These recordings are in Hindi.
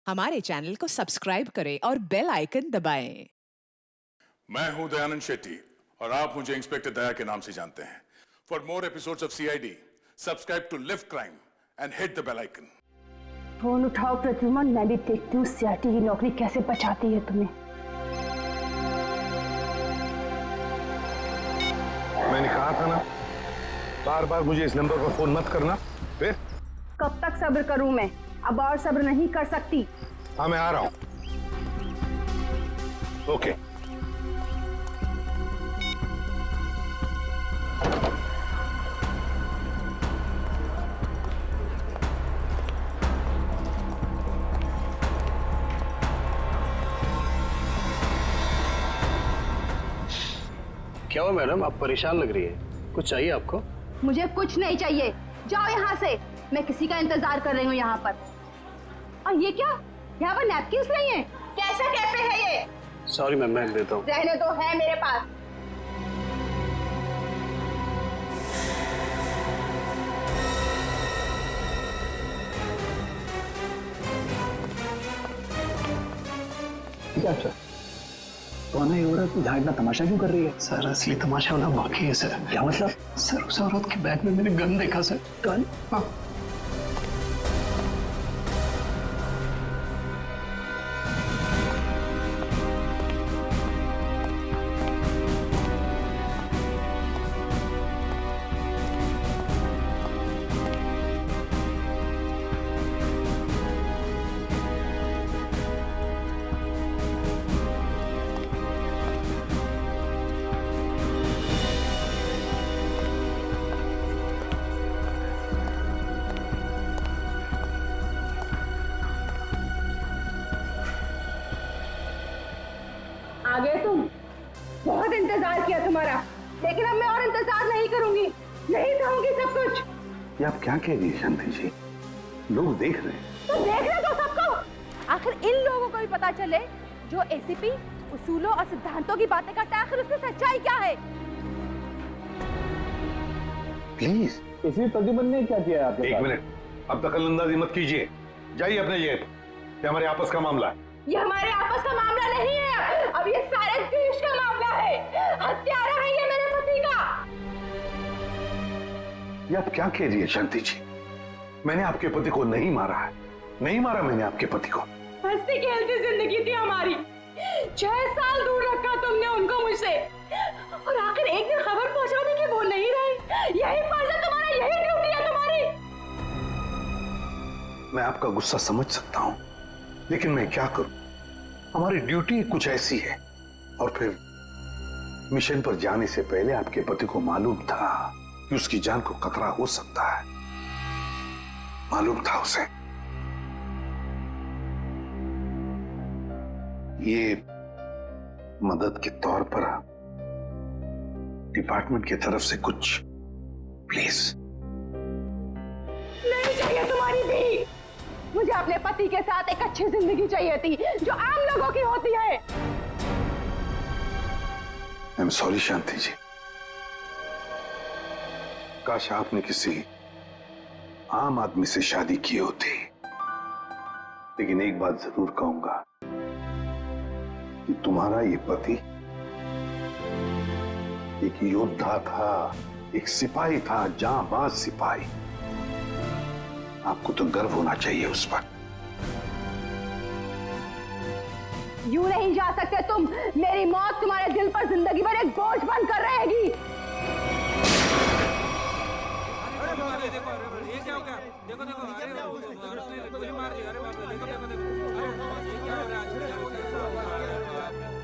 हमारे चैनल को सब्सक्राइब करें और बेल आइकन दबाएं। मैं हूं दयानंद शेट्टी और आप मुझे इंस्पेक्टर दया के नाम से जानते हैं। For more episodes of CID, subscribe to lift crime and hit the bell icon. Phone उठाओ प्रद्युमन, मैं भी देखती हूँ सीआईडी की नौकरी कैसे बचाती है तुम्हें। मैंने कहा था ना, बार बार मुझे इस नंबर पर फोन मत करना। फिर कब तक सब्र करूं मैं? अब और सब्र नहीं कर सकती। हाँ, मैं आ रहा हूं। ओके। क्या हुआ मैडम, आप परेशान लग रही है? कुछ चाहिए आपको? मुझे कुछ नहीं चाहिए, जाओ यहाँ से। मैं किसी का इंतजार कर रही हूँ यहाँ पर। और ये क्या, यहाँ पर नैपकिन्स नहीं है? कैसा कैफे है ये? सॉरी मैम, मैं देता हूँ। रहने दो, है मेरे पास। क्या अच्छा कौन है ये औरत? यहाँ इतना तमाशा क्यों कर रही है? सर असली तमाशा होना बाकी है सर। क्या मतलब? सर उस औरत के बैग में मैंने गन देखा सर। गन? हाँ। आ गए तुम? बहुत इंतजार किया तुम्हारा, लेकिन अब मैं और इंतजार नहीं करूंगी, नहीं सहूंगी सब कुछ। ये आप क्या कह रही है शांति जी? लोग देख रहे हैं। तो देखने दो सबको। आखिर इन लोगों को भी पता चले जो एसीपी उसूलों और सिद्धांतों की बातें करता है, आखिर उसकी सच्चाई क्या है। प्लीज। इसी प्रद्युमन ने क्या किया आपके? एक मिनट, अब दखलंदाजी मत कीजिए। जाइए अपने जेब। ये हमारे आपस का मामला है। ये हमारे आपस का मामला नहीं है, अब ये सारे देश का मामला है। हत्यारा है ये मेरे पति का। ये आप क्या कह रही है शांति जी? मैंने आपके पति को नहीं मारा है, नहीं मारा मैंने आपके पति को। हंसती खेलती जिंदगी थी हमारी, 6 साल दूर रखा तुमने उनको मुझसे, और आखिर एक दिन खबर पहुंचाने की वो नहीं रही। यही फर्ज है तुम्हारा, यही ड्यूटी है तुम्हारी। मैं आपका गुस्सा समझ सकता हूं, लेकिन मैं क्या करूं? हमारी ड्यूटी कुछ ऐसी है। और फिर मिशन पर जाने से पहले आपके पति को मालूम था कि उसकी जान को खतरा हो सकता है। मालूम था उसे। ये मदद के तौर पर डिपार्टमेंट की तरफ से कुछ प्लीज। नहीं चाहिए तुम्हारी भी। मुझे अपने पति के साथ एक अच्छी जिंदगी चाहिए थी, जो आम लोगों की होती है। आई एम सॉरी शांति जी। काश आपने किसी आम आदमी से शादी की होती। लेकिन एक बात जरूर कहूंगा कि तुम्हारा ये पति एक योद्धा था, एक सिपाही था, जांबाज सिपाही। आपको तो गर्व होना चाहिए उस पर। यूं नहीं जा सकते तुम। मेरी मौत तुम्हारे दिल पर जिंदगी भर एक बोझ बनकर रहेगी। देखो देखो, अरे गोली मार दी। अरे बाप रे, देखो देखो देखो, अरे ये क्या हो रहा है आजकल?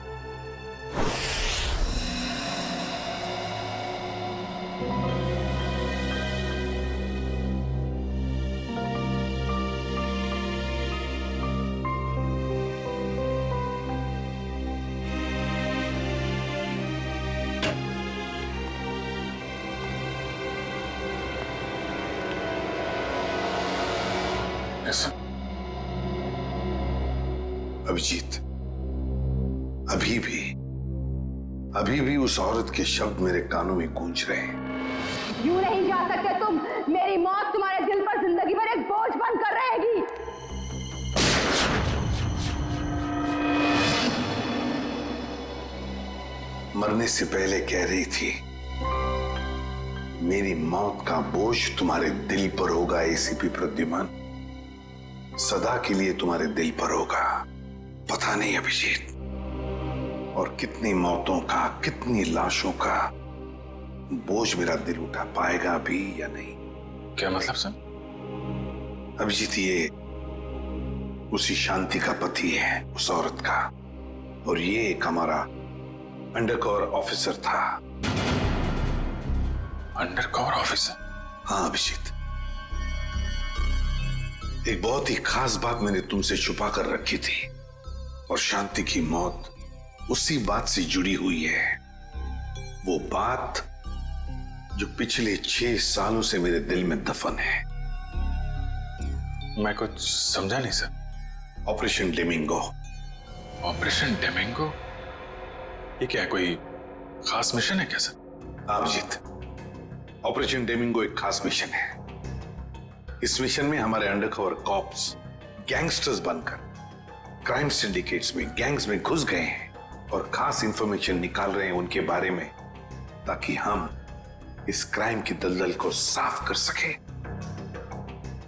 अभिजीत, अभी भी उस औरत के शब्द मेरे कानों में गूंज रहे हैं। यूं नहीं जा सकते तुम। मेरी मौत तुम्हारे दिल पर जिंदगी भर एक बोझ बनकर रहेगी। मरने से पहले कह रही थी, मेरी मौत का बोझ तुम्हारे दिल पर होगा एसीपी प्रद्युमन, सदा के लिए तुम्हारे दिल पर होगा। पता नहीं अभिजीत, और कितनी मौतों का, कितनी लाशों का बोझ मेरा दिल उठा पाएगा भी या नहीं। क्या मतलब सर? अभिजीत, ये उसी शांति का पति है, उस औरत का, और ये एक हमारा अंडरकवर ऑफिसर था। Undercover officer? हाँ अभिजीत, एक बहुत ही खास बात मैंने तुमसे छुपा कर रखी थी, और शांति की मौत उसी बात से जुड़ी हुई है। वो बात जो पिछले 6 सालों से मेरे दिल में दफन है। मैं कुछ समझा नहीं सर। ऑपरेशन डेमिंगो। ऑपरेशन डेमिंगो? ये क्या, कोई खास मिशन है क्या सर? अभिजीत, ऑपरेशन डेमिंगो एक खास मिशन है। इस मिशन में हमारे अंडरकवर कॉप्स गैंगस्टर्स बनकर क्राइम सिंडिकेट्स में, गैंग्स में घुस गए हैं और खास इंफॉर्मेशन निकाल रहे हैं उनके बारे में, ताकि हम इस क्राइम की दलदल को साफ कर सके।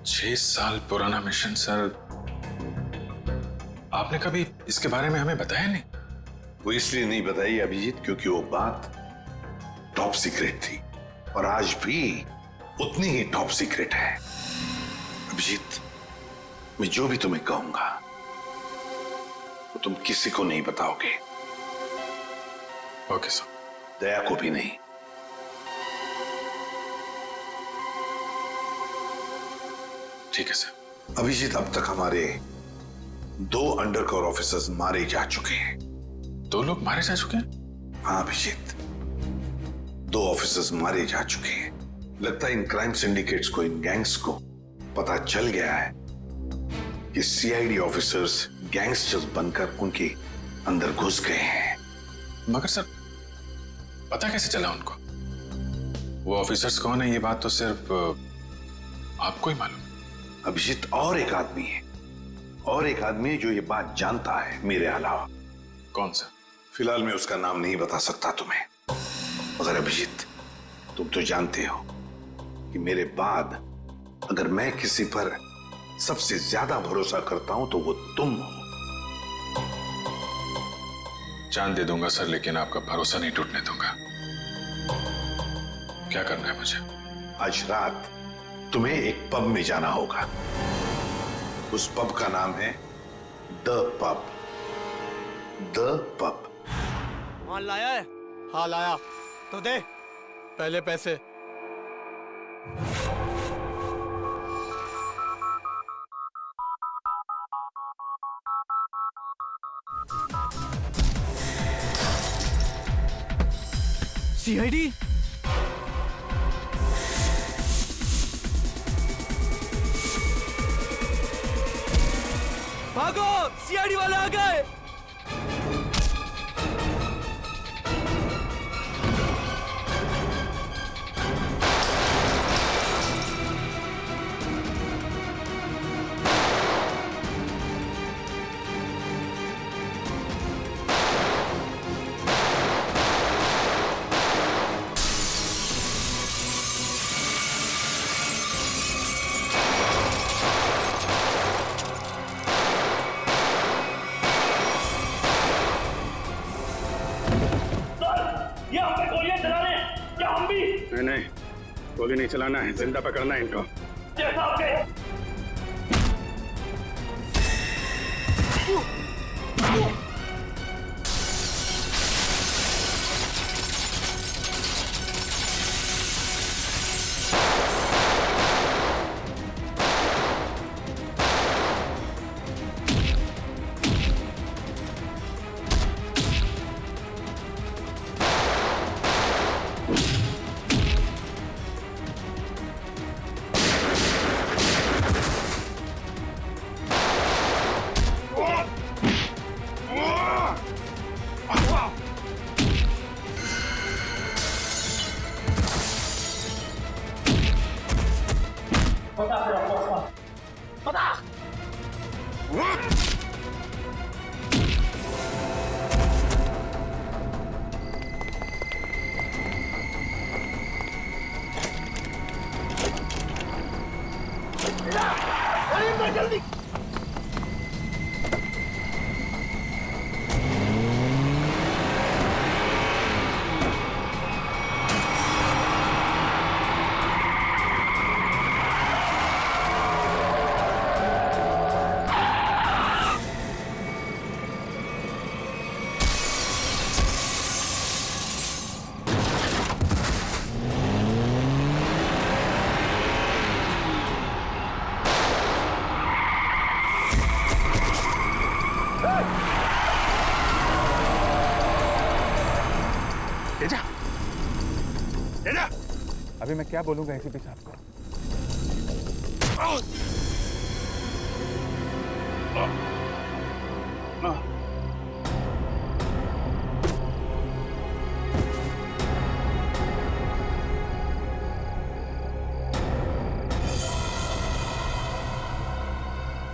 6 साल पुराना मिशन सर। आपने कभी इसके बारे में हमें बताया नहीं? वो इसलिए नहीं बताई अभिजीत, क्योंकि वो बात टॉप सीक्रेट थी, और आज भी उतनी ही टॉप सीक्रेट है। अभिजीत, मैं जो भी तुम्हें कहूंगा वो तुम किसी को नहीं बताओगे। Okay sir. दया को भी नहीं। ठीक है सर। अभिजीत, अब तक हमारे 2 अंडरकवर ऑफिसर्स मारे जा चुके हैं। 2 लोग मारे जा चुके हैं? हाँ अभिजीत, 2 ऑफिसर्स मारे जा चुके हैं। लगता है इन क्राइम सिंडिकेट्स को, इन गैंग्स को पता चल गया है कि सीआईडी ऑफिसर्स गैंगस्टर्स बनकर उनके अंदर घुस गए हैं। मगर सर, पता कैसे चला उनको? वो ऑफिसर्स कौन है ये बात तो सिर्फ आपको ही मालूम है। अभिजीत, और एक आदमी है, और एक आदमी है जो ये बात जानता है मेरे अलावा। कौन सा? फिलहाल मैं उसका नाम नहीं बता सकता तुम्हें, मगर अभिजीत, तुम तो जानते हो कि मेरे बाद अगर मैं किसी पर सबसे ज्यादा भरोसा करता हूं तो वो तुम हो। जान दे दूंगा सर, लेकिन आपका भरोसा नहीं टूटने दूंगा। क्या करना है मुझे? आज रात तुम्हें एक पब में जाना होगा। उस पब का नाम है द पब। The pub. माल लाया है? हाँ लाया। तो दे पहले पैसे। सीआईडी? भागो, सीआईडी वाले आ गए। नहीं, गोली नहीं चलाना है, जिंदा पकड़ना है इनको। तेजा, तेजा, अभी मैं क्या बोलूंगा एसीपी साहब को?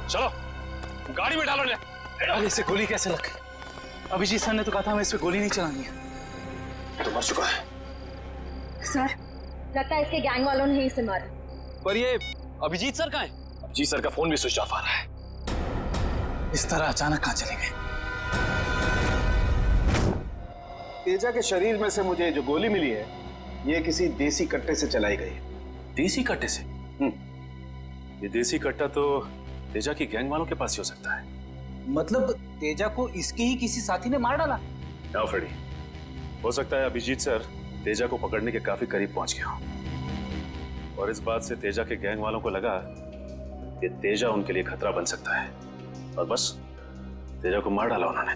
चलो गाड़ी में डालो। अरे इसे गोली कैसे लग गई? अभिजीत सर ने तो कहा था हमें इस पे गोली नहीं चलानी है। तो मर चुका है। सर, लगता है इसके गैंग वालों ने ही इसे मारा। पर ये अभिजीत सर कहाँ है? अभिजीत सर का फोन भी स्विच ऑफ आ रहा है। इस तरह अचानक कहाँ चले गए? तेजा के शरीर में से मुझे जो गोली मिली है, ये किसी देसी कट्टे से चलाई गई है। देसी कट्टे से? ये देसी कट्टा तो तेजा की गैंग वालों के पास ही हो सकता है। मतलब तेजा को इसके ही किसी साथी ने मार डाला? क्या फ्रेडी, हो सकता है अभिजीत सर तेजा को पकड़ने के काफी करीब पहुंच गया हो और इस बात से तेजा के गैंग वालों को लगा कि तेजा उनके लिए खतरा बन सकता है और बस तेजा को मार डाला उन्होंने।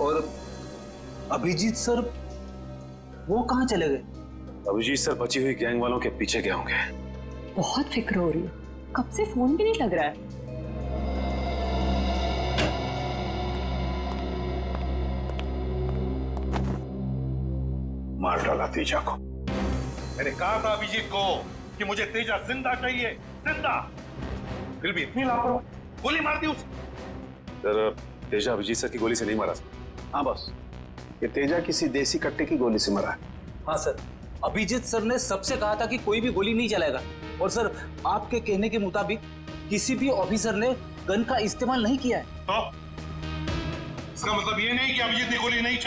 और अभिजीत सर वो कहाँ चले गए? अभिजीत सर बची हुई गैंग वालों के पीछे गए होंगे। बहुत फिक्र हो रही है, कब से फोन भी नहीं लग रहा है। मार डाला तेजा को। मैंने कहा था अभिजीत को कि मुझे तेजा जिंदा चाहिए, जिंदा। फिर भी इतनी लापरवाही, गोली मार दी उसे। सर तेजा अभिजीत सर की गोली से नहीं मारा। हाँ बॉस, ये तेजा किसी देसी कट्टे की गोली से मरा है। हाँ सर, अभिजीत सर ने सबसे कहा था कि कोई भी गोली नहीं चलाएगा और सर आपके कहने के मुताबिक किसी भी ऑफिसर ने गन का इस्तेमाल नहीं किया है। तो इसका मतलब ये नहीं कि अभिजीत ने गोली नहीं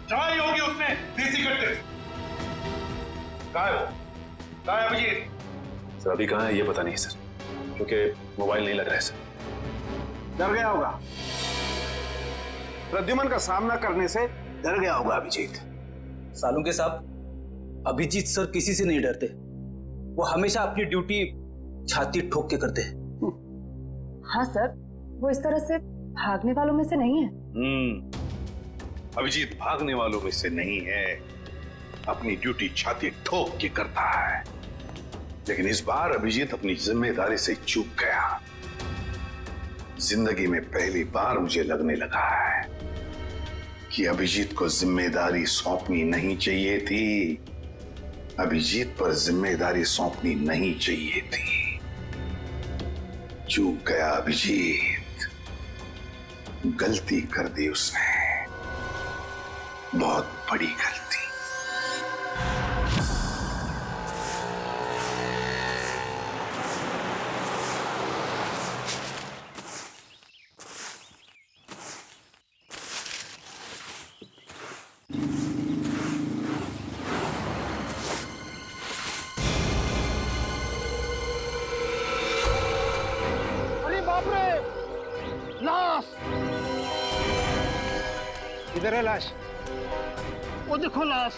चलाई होगी उसने देसी कट्टे से। कहाँ है वो? कहाँ है अभिजीत? सर अभी कहाँ है ये पता नहीं सर, क्योंकि मोबाइल नहीं लग रहा है सर। डर गया होगा, प्रद्युमन का सामना करने से डर गया होगा अभिजीत। सालों के साहब, अभिजीत सर किसी से नहीं डरते, वो हमेशा अपनी ड्यूटी छाती ठोक के करते हैं। हाँ सर, वो इस तरह से भागने वालों में से नहीं है। अभिजीत भागने वालों में से नहीं है, अपनी ड्यूटी छाती ठोक के करता है। लेकिन इस बार अभिजीत अपनी जिम्मेदारी से चूक गया। जिंदगी में पहली बार मुझे लगने लगा है कि अभिजीत को जिम्मेदारी सौंपनी नहीं चाहिए थी। अभिजीत पर जिम्मेदारी सौंपनी नहीं चाहिए थी। चूक गया अभिजीत, गलती कर दी उसने, बहुत बड़ी गलती। इधर है लाश, वो देखो लाश।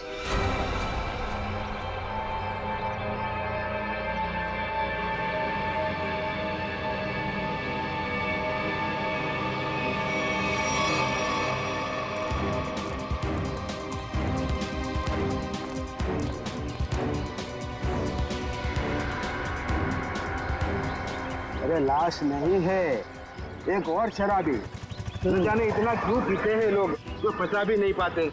अरे लाश नहीं है, एक और शराबी। न जाने इतना क्यों पीते हैं लोग जो पचा भी नहीं पाते।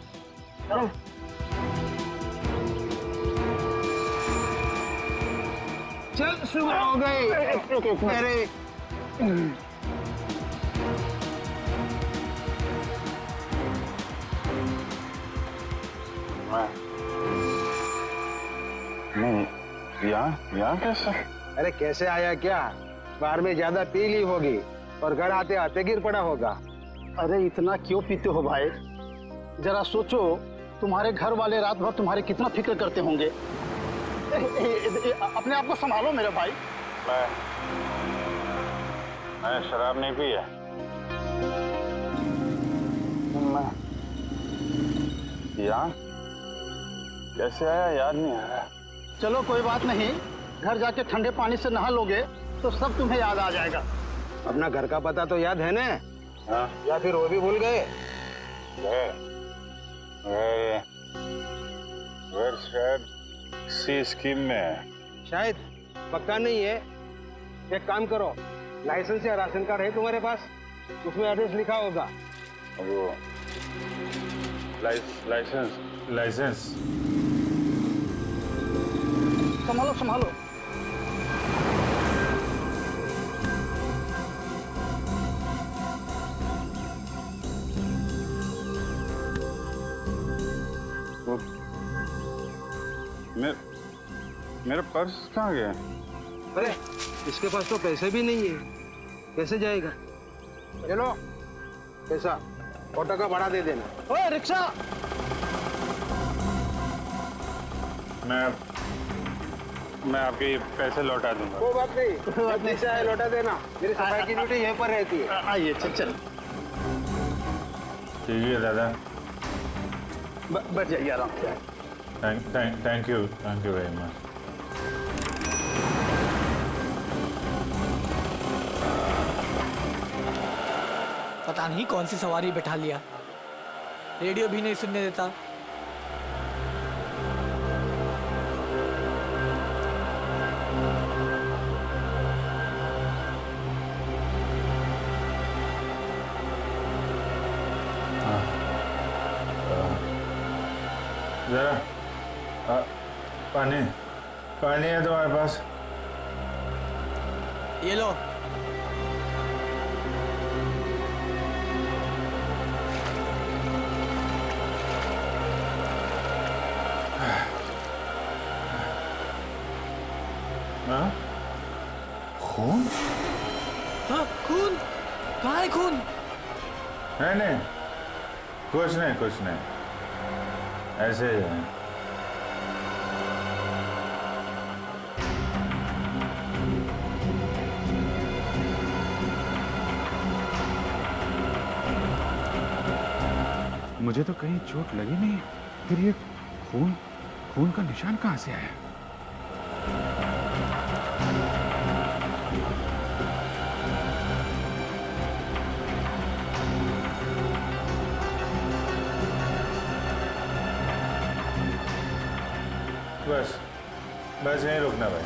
चल सुबह हो गई। अरे नहीं, यहाँ कैसे? अरे कैसे आया क्या? बाहर में ज्यादा पी ली होगी और घर आते आते गिर पड़ा होगा। अरे इतना क्यों पीते हो भाई? जरा सोचो, तुम्हारे घर वाले रात भर तुम्हारे कितना फिक्र करते होंगे। अपने आप को संभालो मेरे भाई। मैं शराब नहीं पी है। यहाँ कैसे आया याद नहीं आ रहा। चलो कोई बात नहीं, घर जाके ठंडे पानी से नहा लोगे तो सब तुम्हें याद आ जाएगा। अपना घर का पता तो याद है ना? हाँ या फिर वो भी भूल गए? घर शायद सी स्कीम में है। शायद, पक्का नहीं है। एक काम करो, लाइसेंस या राशन कार्ड है तुम्हारे पास? उसमें एड्रेस लिखा होगा। वो लाइसेंस संभालो संभालो। मेरा पर्स कहाँ गया? अरे इसके पास तो पैसे भी नहीं है, कैसे जाएगा? ये लो पैसा, ऑटो का भाड़ा दे देना। ओए रिक्शा! मैं आपके पैसे लौटा दूंगा। वो बात नहीं, जब पैसा है लौटा देना। मेरी सफाई की ड्यूटी यहीं पर रहती है। आइए चल। ठीक है दादा, बैठ जाइए आराम से। Thank you very much. पता नहीं कौन सी सवारी बैठा लिया, रेडियो भी नहीं सुनने देता। जरा पानी है तुम्हारे पास? ये लो। खून? हाँ खून? कहाँ है खून? नहीं कुछ नहीं, ऐसे ही है। मुझे तो कहीं चोट लगी नहीं, फिर ये खून का निशान कहाँ से आया? बस यहीं रुकना भाई।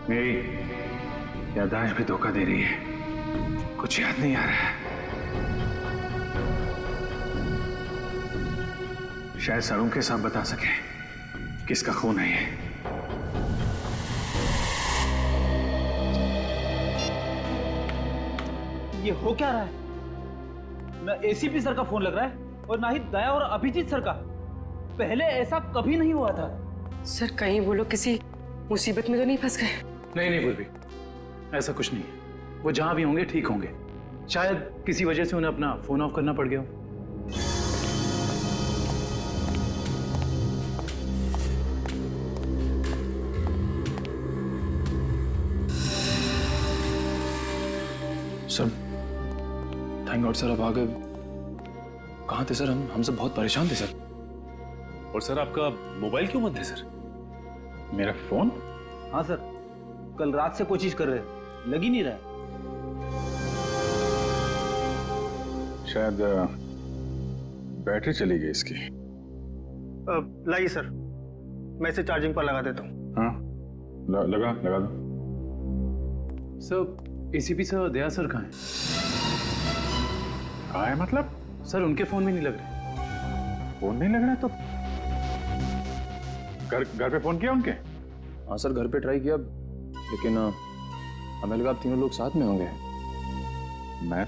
मेरी याददाश्त भी धोखा दे रही है, कुछ याद नहीं आ रहा है। शायद सरों के साथ बता सके किसका खून है ये। ये हो क्या रहा है? ना एसीपी सर का फोन लग रहा है और ना ही दया और अभिजीत सर का। पहले ऐसा कभी नहीं हुआ था। सर कहीं वो लोग किसी मुसीबत में तो नहीं फंस गए? नहीं पूर्वी, ऐसा कुछ नहीं है। वो जहां भी होंगे ठीक होंगे। शायद किसी वजह से उन्हें अपना फोन ऑफ करना पड़ गया हो। सर, थैंक गॉड सर, अब आ गए। कहाँ थे सर? हम सब बहुत परेशान थे सर। और सर आपका मोबाइल क्यों बंद है सर? मेरा फोन? हाँ सर, कल रात से कोशिश कर रहे हैं, लग ही नहीं रहा है। शायद बैटरी चली गई इसकी। लाइए सर, मैं इसे चार्जिंग पर लगा देता हूँ। हाँ लगा दो। सर एसीपी सर, दया सर कहाँ हैं? कहाँ है मतलब? सर उनके फोन में नहीं लग रहे। फोन नहीं लग रहा तो घर पे फोन किया उनके? हाँ सर घर पे ट्राई किया, लेकिन हमें लगा आप तीनों लोग साथ में होंगे। मैं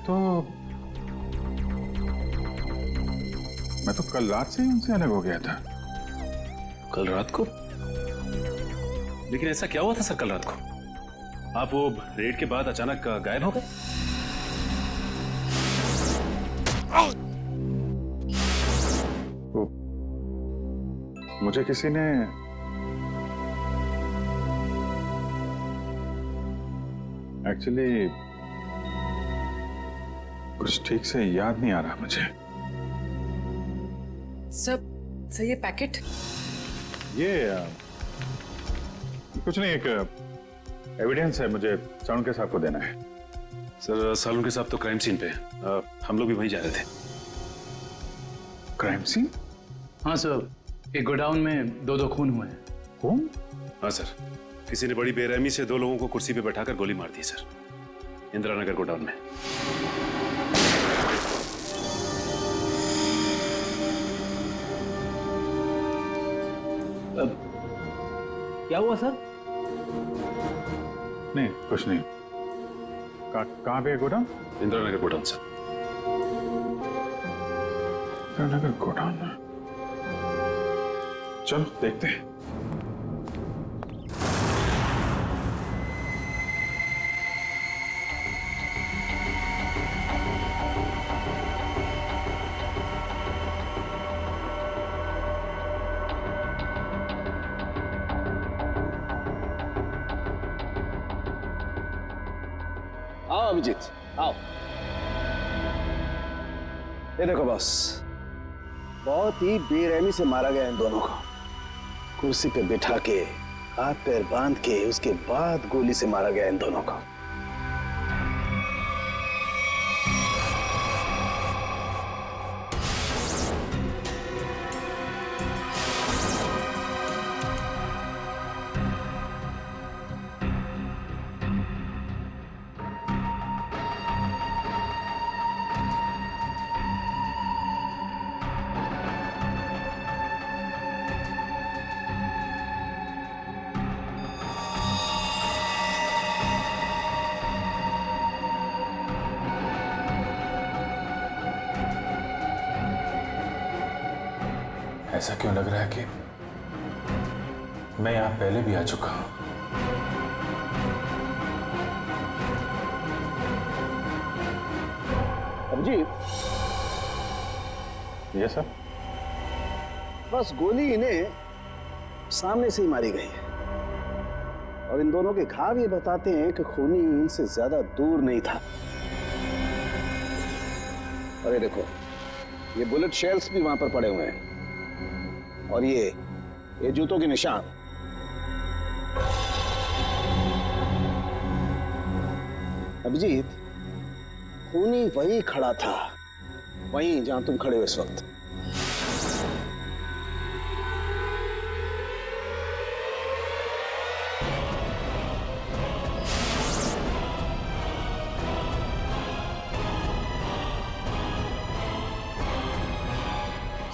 तो कल रात से ही उनसे अलग हो गया था। कल रात को? लेकिन ऐसा क्या हुआ था सर कल रात को? आप वो रेड के बाद अचानक गायब हो गए? मुझे किसी ने एक्चुअली कुछ ठीक से याद नहीं आ रहा मुझे। सर ये पैकेट? ये कुछ नहीं, एक एविडेंस है, मुझे सालुंके साहब को देना है। सर सालुंके साहब तो क्राइम सीन पे हैं। हम लोग भी वहीं जा रहे थे। Crime scene? हाँ सर, एक गोडाउन में दो खून हुए हैं। खून? हाँ सर, किसी ने बड़ी बेरहमी से 2 लोगों को कुर्सी पे बैठाकर गोली मार दी सर, इंदिरा नगर गोडाउन में। क्या हुआ सर? नहीं कुछ नहीं। कहाँ पे है godown? Indira Nagar godown sir. Indira Nagar godown में? चलो देखते हैं। आओ अभिजीत, आओ। ये देखो बॉस, बहुत ही बेरहमी से मारा गया इन दोनों को। कुर्सी पे बिठा के, हाथ पैर बांध के, उसके बाद गोली से मारा गया इन दोनों को। ऐसा क्यों लग रहा है कि मैं यहां पहले भी आ चुका हूं? अभिजीत, ये सर, बस गोली इन्हें सामने से ही मारी गई है, और इन दोनों के घाव ये बताते हैं कि खूनी इनसे ज्यादा दूर नहीं था। अरे देखो, ये बुलेट शेल्स भी वहां पर पड़े हुए हैं, और ये जूतों के निशान। अभिजीत, खूनी वहीं खड़ा था, वहीं जहां तुम खड़े हो इस वक्त।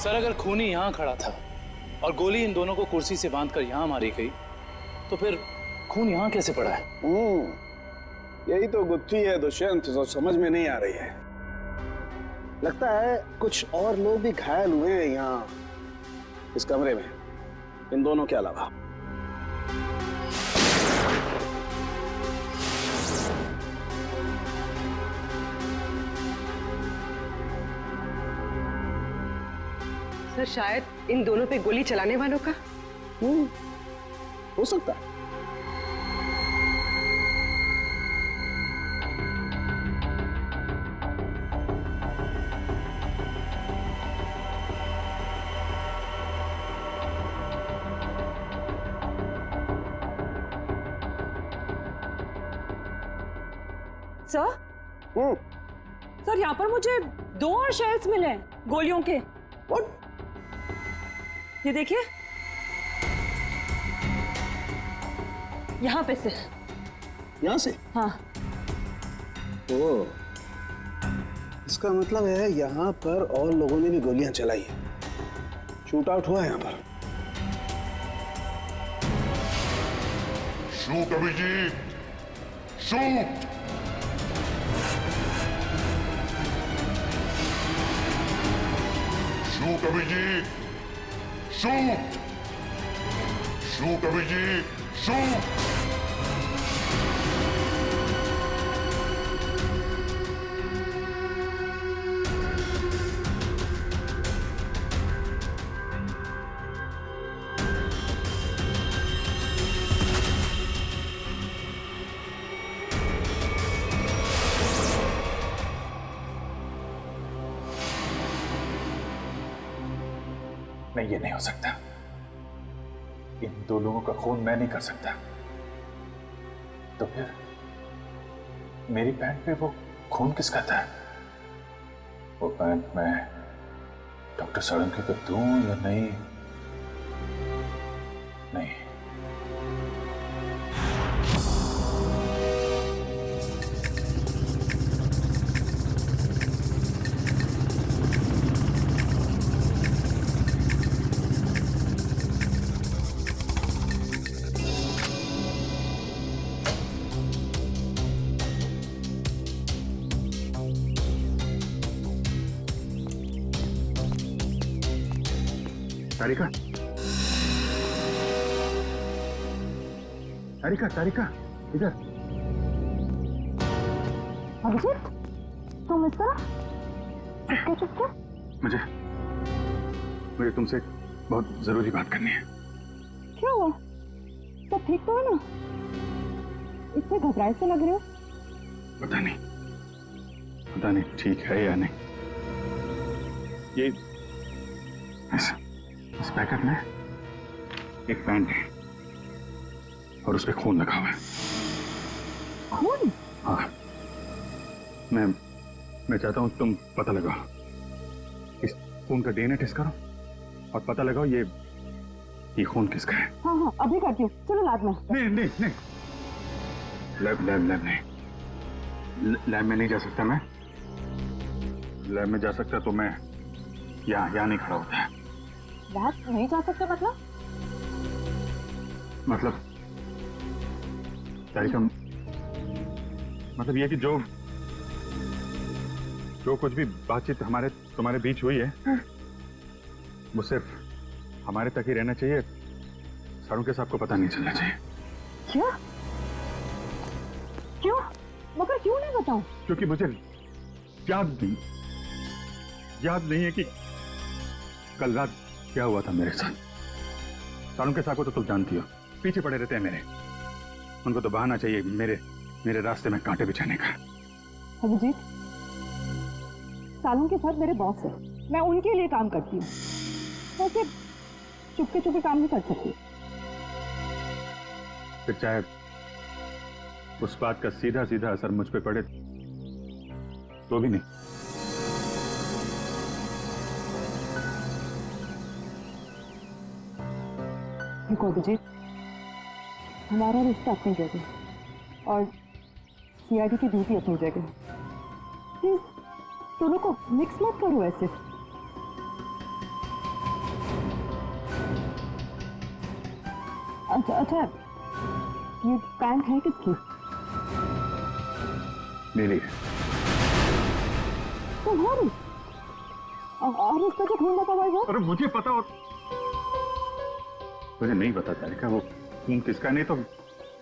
सर अगर खूनी यहाँ खड़ा था और गोली इन दोनों को कुर्सी से बांधकर यहाँ मारी गई, तो फिर खून यहाँ कैसे पड़ा है? यही तो गुत्थी है दुष्यंत, जो समझ में नहीं आ रही है। लगता है कुछ और लोग भी घायल हुए हैं यहाँ इस कमरे में, इन दोनों के अलावा। सर शायद इन दोनों पे गोली चलाने वालों का हो सकता है। सर सर, यहाँ पर मुझे 2 और शेल्स मिले हैं गोलियों के। ये देखिए, यहाँ पे से। यहाँ से? हाँ। ओ, इसका मतलब है यहाँ पर और लोगों ने भी गोलियां चलाई हैं। शूट आउट हुआ है यहाँ पर। Shoot Abhijeet, shoot. Shoot Abhijeet, shoot. Shoot Abhijeet, shoot. नहीं, ये नहीं हो सकता। इन 2 लोगों का खून मैं नहीं कर सकता। तो फिर मेरी पैंट पे वो खून किसका था? वो पैंट मैं डॉक्टर सोलंकी को दूं या नहीं? नहीं। तारिका, तारिका, तारिका, इधर। अभिजीत, तुम इस तरह चुपके चुपके? मुझे तुमसे बहुत जरूरी बात करनी है। क्या हुआ? सब ठीक तो है ना? इतने घबराए से लग रहे हो। पता नहीं ठीक है या नहीं। ये इस पैकेट में एक पैंट है और उस पे खून लगा हुआ है। खून? हाँ, मैं चाहता हूं तुम पता लगाओ, इस खून का डीएनए टेस्ट करो और पता लगाओ ये खून किसका है। हाँ हाँ, अभी करती हूँ। चलो लैब में। नहीं, लैब नहीं, लैब में नहीं जा सकता मैं। लैब में जा सकता तो मैं यहाँ नहीं खड़ा होता है। लैब नहीं जा सकते मतलब तारिका, मतलब ये कि जो कुछ भी बातचीत तुम्हारे बीच हुई है वो सिर्फ हमारे तक ही रहना चाहिए। सारों के सबको पता नहीं चलना चाहिए। क्या? क्यों? मगर क्यों नहीं बताऊं? क्योंकि मुझे याद नहीं है कि कल रात क्या हुआ था मेरे साथ। सारों के साथ को तो तुम जानती हो, पीछे पड़े रहते हैं मेरे। उनको तो बहाना चाहिए मेरे रास्ते में कांटे बिछाने का। अभिजीत, सालों के साथ मेरे बॉस है, मैं उनके लिए काम करती हूँ। वैसे चुपके काम नहीं कर सकती। फिर चाहे उस बात का सीधा असर मुझ पे पड़े तो भी नहीं। देखो अभिजीत, हमारा रिश्ता अपनी जगह और सीआईडी की ड्यूटी अपनी जगह। प्लीज दोनों को मिक्स मत करो ऐसे। अच्छा, ये पैंट है किसकी? मेरी। तुम्हारी? और इस पर जो खून लगा हुआ है? अरे मुझे पता हो, मुझे नहीं पता तारिका वो खून किसका। नहीं तो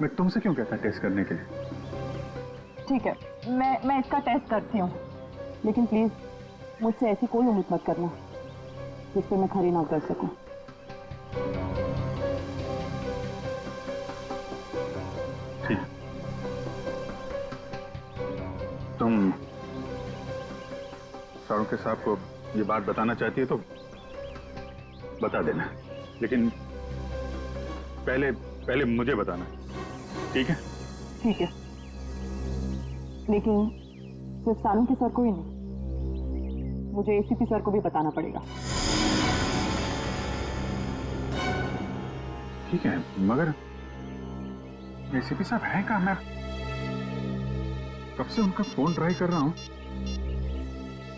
मैं तुमसे क्यों कहता टेस्ट करने के लिए। ठीक है, मैं इसका टेस्ट करती हूँ, लेकिन प्लीज मुझसे ऐसी कोई उम्मीद मत करना जिस पे मैं खरी ना उतर सकूं। ठीक, तुम सारों के साहब को ये बात बताना चाहती है तो बता देना, लेकिन पहले मुझे बताना। ठीक है? ठीक है। लेकिन सिर्फ सालुंके सर को ही नहीं, मुझे एसीपी सर को भी बताना पड़ेगा। ठीक है, मगर एसीपी साहब हैं कहाँ? मैं कब से उनका फोन ट्राई कर रहा हूं,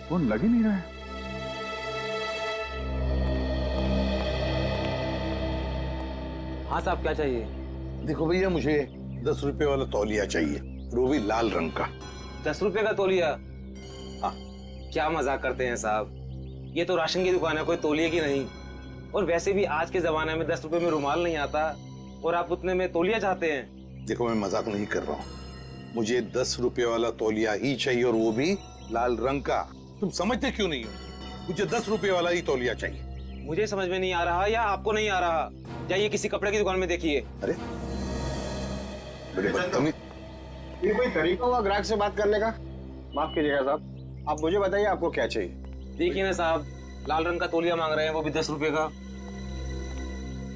फोन लग ही नहीं रहा है। हाँ साहब, क्या चाहिए? देखो भैया, मुझे 10 रुपए वाला तौलिया चाहिए, वो भी लाल रंग का। 10 रुपए का तौलिया? हाँ। क्या मजाक करते हैं साहब, ये तो राशन की दुकान है, कोई तौलिए की नहीं। और वैसे भी आज के जमाने में 10 रुपए में रुमाल नहीं आता, और आप उतने में तौलिया चाहते हैं? देखो, मैं मजाक नहीं कर रहा हूँ, मुझे 10 रुपए वाला तौलिया ही चाहिए, और वो भी लाल रंग का। तुम समझते क्यों नहीं हो? मुझे 10 रुपए वाला ही तौलिया चाहिए। मुझे समझ में नहीं आ रहा या आपको नहीं आ रहा? जाइए किसी कपड़े की दुकान में देखिए। अरे बदतमीज! ये कोई तरीका हुआ ग्राहक से बात करने का? माफ कीजिएगा साहब, आप मुझे बताइए आपको क्या चाहिए। देखिए ना साहब, लाल रंग का तौलिया मांग रहे हैं, वो भी 10 रुपए का।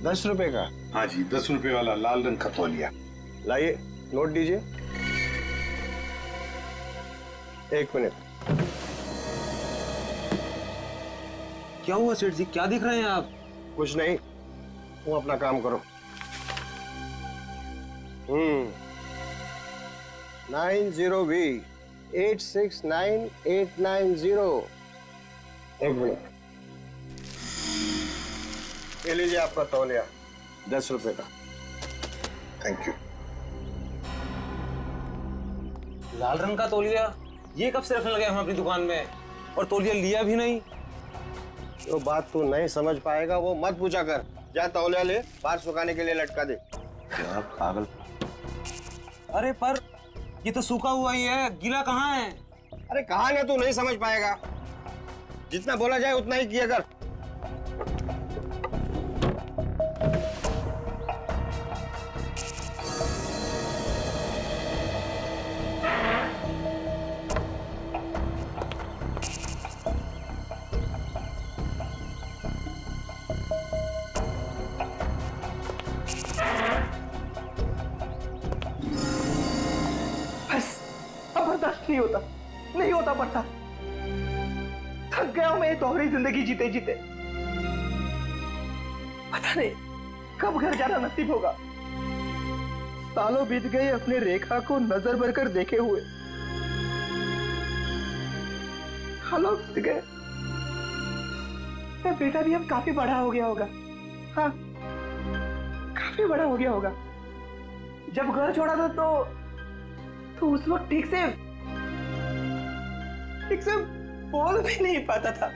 10 रुपए का? हाँ जी, 10 रुपए वाला लाल रंग का तौलिया। लाइए, नोट दीजिए। 1 मिनट। क्या हुआ सेठ जी, क्या दिख रहे हैं आप? कुछ नहीं, तुम अपना काम करो। 90B 869890। 1 मिनट। ये लीजिए आपका तौलिया, 10 रुपए का। Thank you. लाल रंग का तौलिया? ये कब से रखने लगे हम अपनी दुकान में, और तौलिया लिया भी नहीं? जो बात तू नहीं समझ पाएगा वो मत पूछा कर। जा तौलिया ले, बाहर सुखाने के लिए लटका दे। क्या पागल! अरे पर ये तो सूखा हुआ ही है, गीला कहाँ है? अरे कहाँ है, तू नहीं समझ पाएगा। जितना बोला जाए उतना ही किया कर। नहीं होता, नहीं होता पड़ता। थक गया हूं मैं ये दोहरी जिंदगी जीते जीते। पता नहीं कब घर जाना नसीब होगा। सालों बीत गए अपने रेखा को नजर भर कर देखे हुए। सालों बीत गए, मेरा बेटा भी अब काफी बड़ा हो गया होगा। हाँ, काफी बड़ा हो गया होगा। जब घर छोड़ा था तो उस वक्त ठीक से बोल भी नहीं पाता था।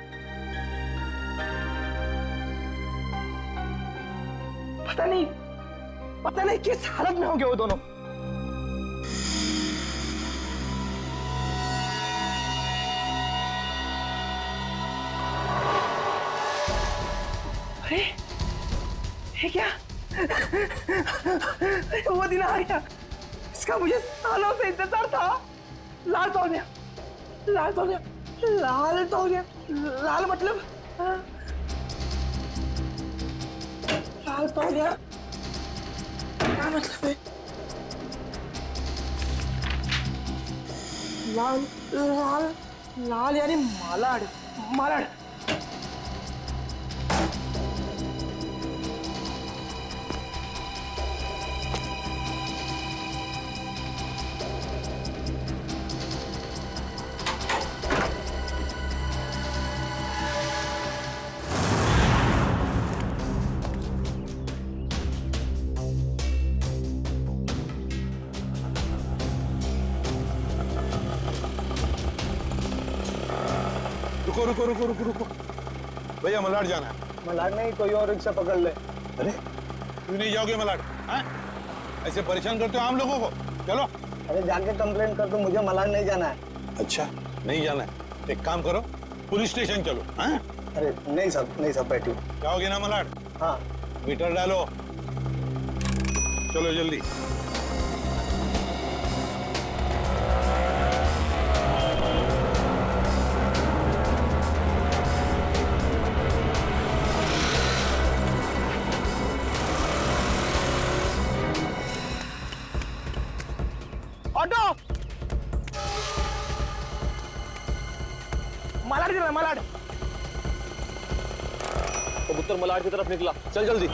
पता नहीं किस हालत में होंगे वो दोनों। अरे ये क्या? वो दिन आ गया, इसका मुझे सालों से इंतजार था। लाल तौलिया, लाल तौलिया, लाल तौलिया। लाल मतलब लाल तौलिया क्या मतलब है? लाल लाल लाल यानी मालाड, मालाड। रुको रुको रुको रुको रुको भैया, मलाड जाना है। मलाड नहीं, कोई और रिक्शा पकड़ ले। अरे क्यों नहीं जाओगे मलाड? ऐसे परेशान करते हो आम लोगों को। चलो। अरे जाके कंप्लेंट कर दो, मुझे मलाड नहीं जाना है। अच्छा नहीं जाना है, एक काम करो, पुलिस स्टेशन चलो। अरे नहीं सब बैठिए। जाओगे ना मलाड? हाँ। मीटर डालो, चलो जल्दी। ऑटो उत्तर मलाड की तरफ निकला। चल जल्दी।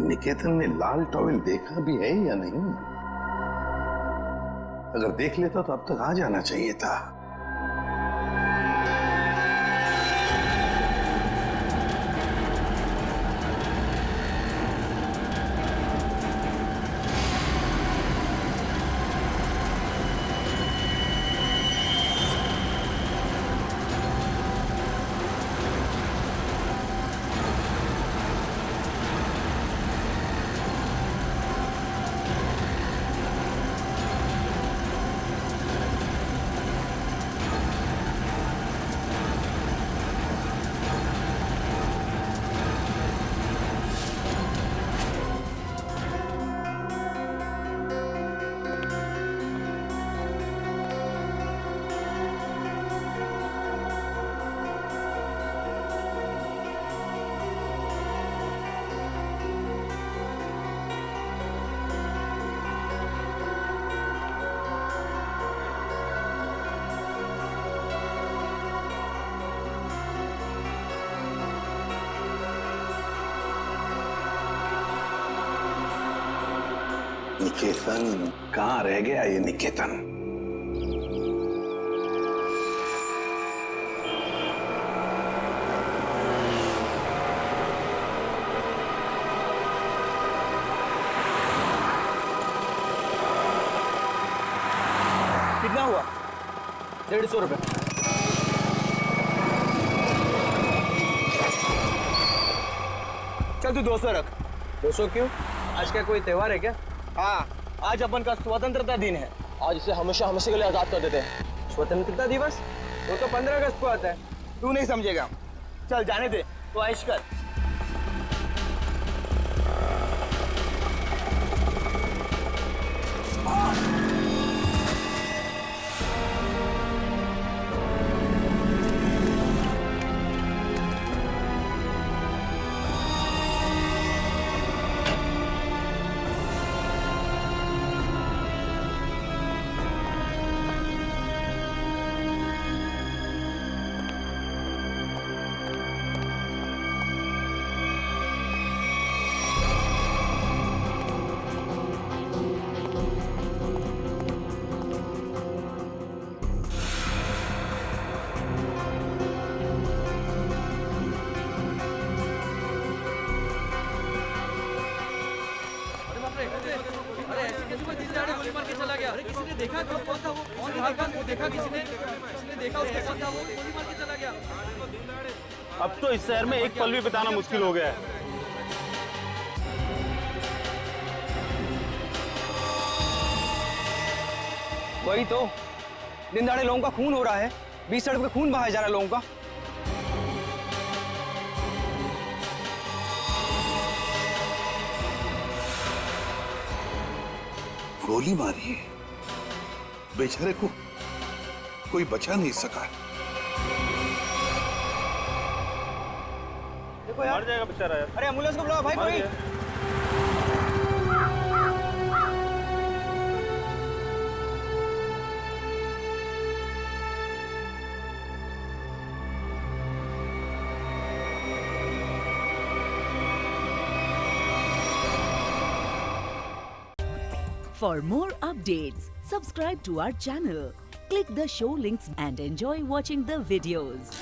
निकेतन ने लाल टॉवेल देखा भी है या नहीं? अगर देख लेता तो अब तक आ जाना चाहिए था। निकेतन कहाँ रह गया ये निकेतन? कितना हुआ? 150 रुपए। चल तू 200 रख। 200 क्यों? आज क्या कोई त्योहार है क्या? हाँ, आज अपन का स्वतंत्रता दिन है। आज इसे हमेशा हमेशा के लिए आजाद कर देते हैं। स्वतंत्रता दिवस वो तो 15 अगस्त को आता है। तू नहीं समझेगा। चल जाने दे, तो ऐश कर। किसी ने देखा कौन था वो देखा किसी ने देखा उसके कौन था वो गोली मार के चला गया। अब तो इस शहर में एक पल भी बिताना मुश्किल हो गया है। वही तो, दिन दहाड़े लोगों का खून हो रहा है, बीच सड़क पे खून बहाया जा रहा है लोगों का। गोली मारी है, बेचारे को कोई बचा नहीं सका। देखो यार, मर जाएगा बेचारा यार। अरे एम्बुलेंस को बुलाओ भाई कोई। For more updates, subscribe to our channel, click the show links and enjoy watching the videos.